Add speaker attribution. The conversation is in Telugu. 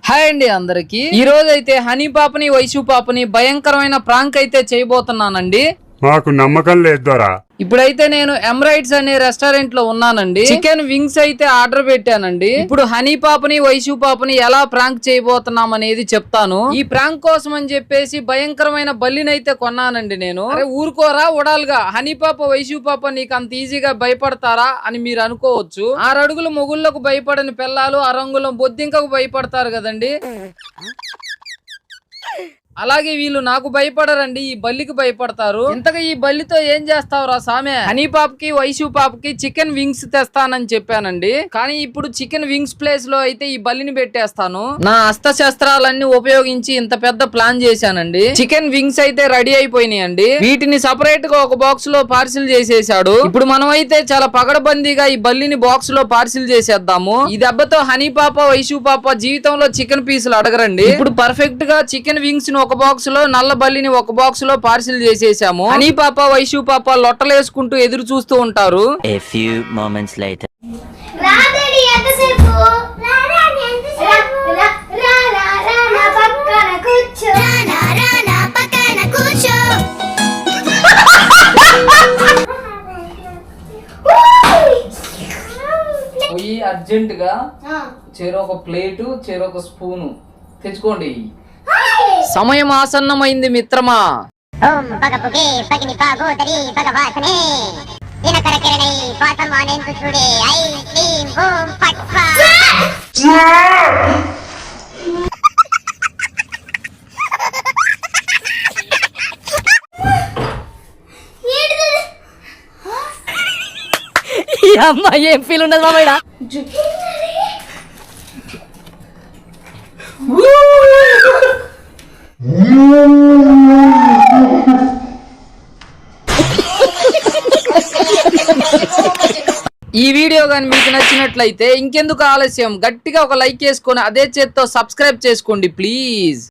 Speaker 1: హాయ్ అండి అందరికి ఈ రోజు అయితే హనీ పాపని వైషు పాపని భయంకరమైన ప్రాంక్ అయితే చేయబోతున్నానండి.
Speaker 2: మాకు నమ్మకం లేదు దొరా.
Speaker 1: ఇప్పుడైతే నేను ఎమరైట్స్ అనే రెస్టారెంట్ లో ఉన్నానండి. చికెన్ వింగ్స్ అయితే ఆర్డర్ పెట్టానండి. ఇప్పుడు హనీ పాపని వైషు పాపని ఎలా ప్రాంక్ చేయబోతున్నాం అనేది చెప్తాను. ఈ ప్రాంక్ కోసం అని చెప్పేసి భయంకరమైన బల్లిని అయితే కొన్నానండి నేను. అరే ఊరుకోరా ఉడాలుగా, హనీ పాప వైషు పాప నీకు అంత ఈజీగా భయపడతారా అని మీరు అనుకోవచ్చు. 6 అడుగుల మొగుళ్ళకు భయపడని పిల్లలు 6 అంగుళం బొద్దింకకు భయపడతారు కదండి. అలాగే వీళ్ళు నాకు భయపడరండి, ఈ బల్లికి భయపడతారు. ఇంతగా ఈ బల్లితో ఏం చేస్తావురా సామె? హనీ పాపకి వైషు పాపకి చికెన్ వింగ్స్ తెస్తానని చెప్పానండి. కానీ ఇప్పుడు చికెన్ వింగ్స్ ప్లేస్ లో అయితే ఈ బల్లిని పెట్టేస్తాను. నా అస్త్రశస్త్రాలన్నీ ఉపయోగించి ఇంత పెద్ద ప్లాన్ చేశానండి. చికెన్ వింగ్స్ అయితే రెడీ అయిపోయినాయండి. వీటిని సపరేట్ గా ఒక బాక్స్ లో పార్సిల్ చేసేసాడు. ఇప్పుడు మనం అయితే చాలా పగడబందీగా ఈ బల్లిని బాక్స్ లో పార్సిల్ చేసేద్దాము. ఈ దెబ్బతో హనీ పాప వైషు పాప జీవితంలో చికెన్ పీసులు అడగరండి. ఇప్పుడు పర్ఫెక్ట్ గా చికెన్ వింగ్స్ ను ఒక బాక్స్ లో, నల్ల బల్లిని ఒక బాక్స్ లో పార్సిల్ చేసేసాము. హనీ పాప వైషు పాప లొట్టలేసుకుంటూ ఎదురు చూస్తూ ఉంటారు.
Speaker 3: A few moments later.
Speaker 1: పోయి అర్జెంట్ గా చెరొక ప్లేటు చెరొక స్పూను తెచ్చుకోండి. సమయం ఆసన్నమైంది మిత్రమా.
Speaker 4: ఓం పగపుగే పగిని పాగోదరి భగవాసనే దినకరకిరణై పాతమానేందు చూడే ఐ క్లీం ఓం పట్పా.
Speaker 5: ఈ అమ్మాయి ఏం ఫీల్ ఉండదు మామయ్య.
Speaker 1: ఈ వీడియో గాని మీకు నచ్చినట్లయితే ఇంకెందుకు ఆలస్యం, గట్టిగా ఒక లైక్ చేసుకొని అదే చేత్తో సబ్స్క్రైబ్ చేసుకోండి ప్లీజ్.